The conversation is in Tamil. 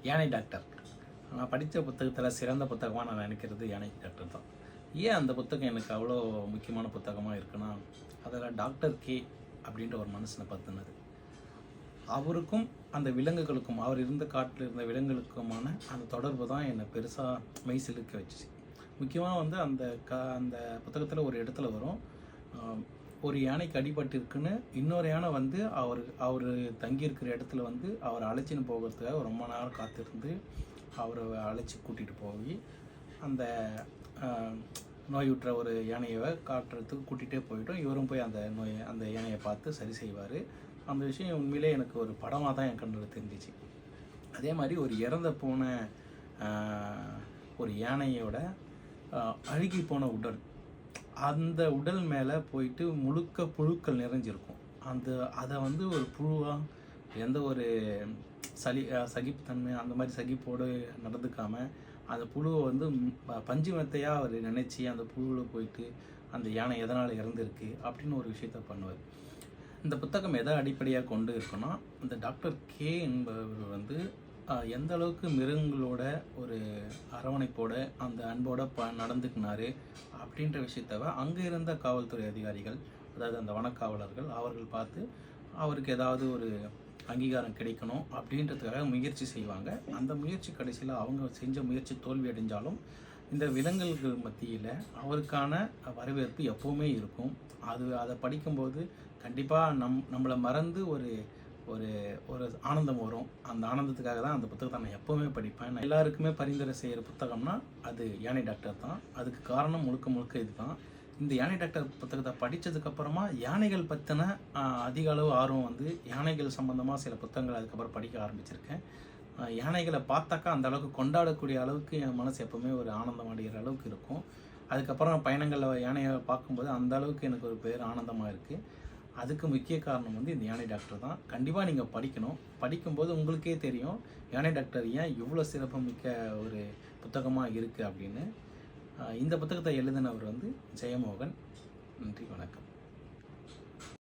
யானை டாக்டர். நான் படித்த புத்தகத்தில் சிறந்த புத்தகமாக நான் நினைக்கிறது யானை டாக்டர் தான். ஏன் அந்த புத்தகம் எனக்கு அவ்வளோ முக்கியமான புத்தகமாக இருக்குன்னா, அதில் டாக்டர் கே அப்படின்ற ஒரு மனுஷனை பற்றினது. அவருக்கும் அந்த விலங்குகளுக்கும், அவர் இருந்த காட்டில் இருந்த விலங்குகளுக்குமான அந்த தொடர்பு தான் என்னை பெருசாக மெய் சிலுக்க வச்சுச்சு. முக்கியமாக வந்து அந்த புத்தகத்தில் ஒரு இடத்துல வரும், ஒரு யானைக்கு அடிபட்டிருக்குன்னு இன்னொரு யானை வந்து அவர் தங்கியிருக்கிற இடத்துல வந்து அவரை அழைச்சின்னு போகிறதுக்காக ரொம்ப நேரம் காத்திருந்து அவரை அழைச்சி கூட்டிகிட்டு போய் அந்த நோயுற்ற ஒரு யானையை காட்டுறதுக்கு கூட்டிகிட்டே போயிட்டோம். இவரும் போய் அந்த யானையை பார்த்து சரி செய்வார். அந்த விஷயம் உண்மையிலே எனக்கு ஒரு படமாக தான் என் கண்ணில் தெரிஞ்சிச்சு. அதே மாதிரி ஒரு இறந்த போன ஒரு யானையோட அழுகி போன உடல், அந்த உடல் மேலே போயிட்டு முழுக்க புழுக்கள் நிறைஞ்சிருக்கும். அதை வந்து ஒரு புழுவாக எந்த ஒரு சகிப்புத்தன்மை அந்த மாதிரி சகிப்போடு நடந்துக்காமல் அந்த புழுவை வந்து பஞ்சு மெத்தையாக அவர் நினச்சி அந்த புழுவில் போயிட்டு அந்த யானை எதனால் இறந்துருக்கு அப்படின்னு ஒரு விஷயத்த பண்ணுவார். இந்த புத்தகம் எதை அடிப்படையாக கொண்டு இருக்குன்னா, இந்த டாக்டர் கே என்பவர் வந்து எந்த அளவுக்கு மிருகங்களோட ஒரு அரவணைப்போட அந்த அன்போட நடந்துக்கினாரு அப்படின்ற விஷயத்தவ அங்கே இருந்த காவல்துறை அதிகாரிகள், அதாவது அந்த வனக்காவலர்கள், அவர்கள் பார்த்து அவருக்கு ஏதாவது ஒரு அங்கீகாரம் கிடைக்கணும் அப்படின்றதுக்காக முயற்சி செய்வாங்க. அந்த முயற்சி கடைசியில் அவங்க செஞ்ச முயற்சி தோல்வி அடைஞ்சாலும் இந்த விலங்குகள் மத்தியில் அவருக்கான வரவேற்பு எப்போவுமே இருக்கும். அதை படிக்கும்போது கண்டிப்பாக நம்மளை மறந்து ஒரு ஒரு ஒரு ஆனந்தம் வரும். அந்த ஆனந்தத்துக்காக தான் அந்த புத்தகத்தை நான் எப்போவுமே படிப்பேன். நான் எல்லாருக்குமே பரிந்துரை செய்கிற புத்தகம்னா அது யானை டாக்டர் தான். அதுக்கு காரணம் முழுக்க இது தான். இந்த யானை டாக்டர் புத்தகத்தை படித்ததுக்கப்புறமா யானைகள் பற்றின அதிக அளவு ஆர்வம் வந்து யானைகள் சம்மந்தமாக சில புத்தகங்கள் அதுக்கப்புறம் படிக்க ஆரம்பிச்சிருக்கேன். யானைகளை பார்த்தாக்கா அந்த அளவுக்கு கொண்டாடக்கூடிய அளவுக்கு என் மனசு எப்போவுமே ஒரு ஆனந்தம் அடைகிற அளவுக்கு இருக்கும். அதுக்கப்புறம் பயணங்களில் யானையை பார்க்கும்போது அந்த அளவுக்கு எனக்கு ஒரு பேர் ஆனந்தமாக இருக்குது. அதுக்கு முக்கிய காரணம் வந்து இந்த யானை டாக்டர் தான். கண்டிப்பாக நீங்கள் படிக்கணும். படிக்கும்போது உங்களுக்கே தெரியும் யானை டாக்டர் ஏன் இவ்வளோ சிறப்புமிக்க ஒரு புத்தகமாக இருக்குது அப்படின்னு. இந்த புத்தகத்தை எழுதினவர் வந்து ஜெயமோகன். நன்றி, வணக்கம்.